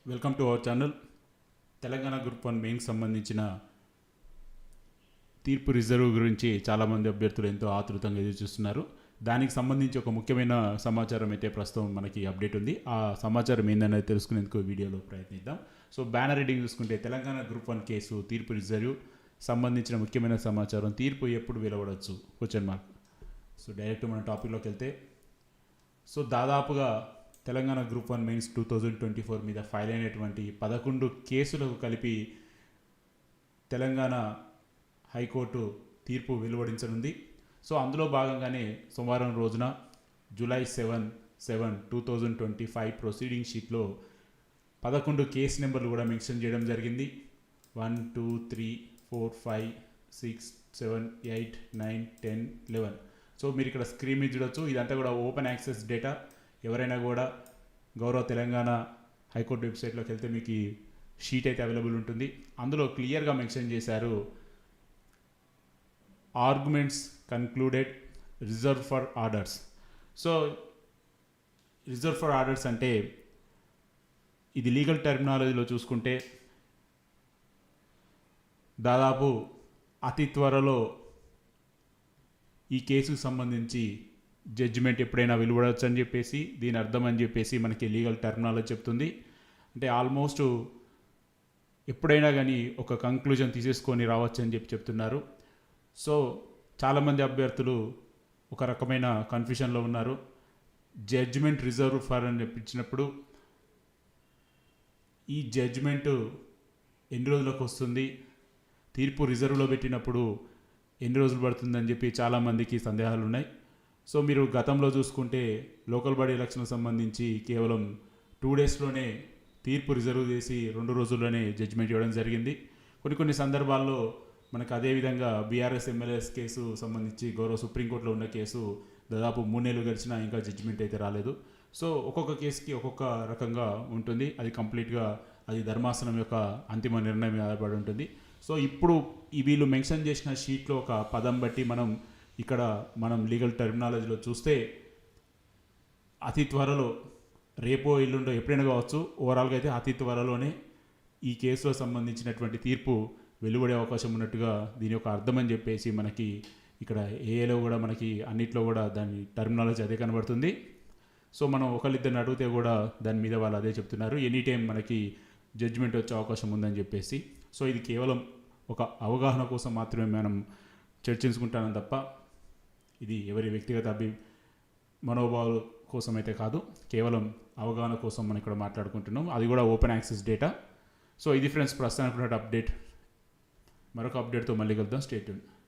Welcome to our channel. Telangana group 1 మెయిన్కి సంబంధించిన తీర్పు reserve గురించి చాలామంది అభ్యర్థులు ఎంతో ఆతృతంగా ఎదురు చూస్తున్నారు. దానికి సంబంధించి ఒక ముఖ్యమైన సమాచారం అయితే ప్రస్తుతం మనకి అప్డేట్ ఉంది. ఆ సమాచారం ఏందనేది తెలుసుకునేందుకు వీడియోలో ప్రయత్నిద్దాం. సో బ్యానర్ రీడింగ్ చూసుకుంటే తెలంగాణ గ్రూప్ 1 కేసు తీర్పు రిజర్వ్ సంబంధించిన ముఖ్యమైన సమాచారం, తీర్పు ఎప్పుడు వెలువడవచ్చు క్వశ్చన్ మార్క్. సో డైరెక్ట్ మన టాపిక్లోకి వెళ్తే, సో దాదాపుగా తెలంగాణ గ్రూప్ 1 మెయిన్స్ 2024 మీద ఫైల్ అయినటువంటి 11 కేసులకు కలిపి తెలంగాణ హైకోర్టు తీర్పు వెలువడించనుంది. సో అందులో భాగంగానే సోమవారం రోజున జూలై 7/7/2025 ప్రొసీడింగ్ షీట్లో 11 కేసు నెంబర్లు కూడా మెన్షన్ చేయడం జరిగింది. 1 2 3 4 5 6 7 8 9 10 11. సో మీరు ఇక్కడ స్క్రీన్ మీద చూడొచ్చు. ఇదంతా కూడా ఓపెన్ యాక్సెస్ డేటా. ఎవరైనా కూడా గౌరవ తెలంగాణ హైకోర్టు వెబ్సైట్లోకి వెళ్తే మీకు ఈ షీట్ అయితే అవైలబుల్ ఉంటుంది. అందులో క్లియర్గా మెన్షన్ చేశారు, arguments concluded, reserve for orders. So reserve for orders అంటే ఇది లీగల్ టెర్మినాలజీలో చూసుకుంటే దాదాపు అతి త్వరలో ఈ కేసుకు సంబంధించి జడ్జిమెంట్ ఎప్పుడైనా వెలువడవచ్చు అని చెప్పేసి, దీని అర్థం అని చెప్పేసి మనకి లీగల్ టెర్మినాలజీ చెప్తుంది. అంటే ఆల్మోస్ట్ ఎప్పుడైనా కానీ ఒక కంక్లూజన్ తీసేసుకొని రావచ్చు అని చెప్తున్నారు. సో చాలామంది అభ్యర్థులు ఒక రకమైన కన్ఫ్యూషన్లో ఉన్నారు. జడ్జిమెంట్ రిజర్వ్ ఫర్ అని చెప్పించినప్పుడు ఈ జడ్జిమెంట్ ఎన్ని రోజులకు వస్తుంది, తీర్పు రిజర్వ్లో పెట్టినప్పుడు ఎన్ని రోజులు పడుతుందని చెప్పి చాలామందికి సందేహాలు ఉన్నాయి. సో మీరు గతంలో చూసుకుంటే లోకల్ బాడీ ఎలక్షన్కి సంబంధించి కేవలం 2 డేస్లోనే తీర్పు రిజర్వ్ చేసి 2 రోజుల్లోనే జడ్జిమెంట్ ఇవ్వడం జరిగింది. కొన్ని సందర్భాల్లో మనకు అదేవిధంగా బీఆర్ఎస్ ఎమ్మెల్యేస్ కేసు సంబంధించి గౌరవ సుప్రీంకోర్టులో ఉన్న కేసు దాదాపు 3 నెలలు గడిచినా ఇంకా జడ్జిమెంట్ అయితే రాలేదు. సో ఒక్కొక్క కేసుకి ఒక్కొక్క రకంగా ఉంటుంది. అది కంప్లీట్గా అది ధర్మాసనం యొక్క అంతిమ నిర్ణయం ఆధారపడి ఉంటుంది. సో ఇప్పుడు వీళ్ళు మెన్షన్ చేసిన షీట్లో ఒక పదం బట్టి మనం లీగల్ టెర్మినాలజీలో చూస్తే అతి త్వరలో, రేపో ఎల్లుండో ఎప్పుడైనా కావచ్చు, ఓవరాల్గా అయితే అతి త్వరలోనే ఈ కేసులో సంబంధించినటువంటి తీర్పు వెలువడే అవకాశం ఉన్నట్టుగా దీని యొక్క అర్థం అని చెప్పేసి మనకి ఇక్కడ ఏఏలో కూడా మనకి అన్నిట్లో కూడా దాని టెర్మినాలజీ అదే కనబడుతుంది. సో మనం ఒకళ్ళిద్దరిని అడిగితే కూడా దాని మీద వాళ్ళు అదే చెప్తున్నారు, ఎనీ టైం మనకి జడ్జిమెంట్ వచ్చే అవకాశం ఉందని చెప్పేసి. సో ఇది కేవలం ఒక అవగాహన కోసం మాత్రమే మనం చర్చించుకుంటాం తప్ప ఇది ఎవరి వ్యక్తిగత మనోభావాల కోసం అయితే కాదు, కేవలం అవగాహన కోసం మనం ఇక్కడ మాట్లాడుకుంటున్నాం. అది కూడా ఓపెన్ యాక్సెస్ డేటా. సో ఇది ఫ్రెండ్స్ ప్రస్తుతానికి అప్డేట్. మరొక అప్డేట్తో మళ్ళీ కలుద్దాం. Stay tune.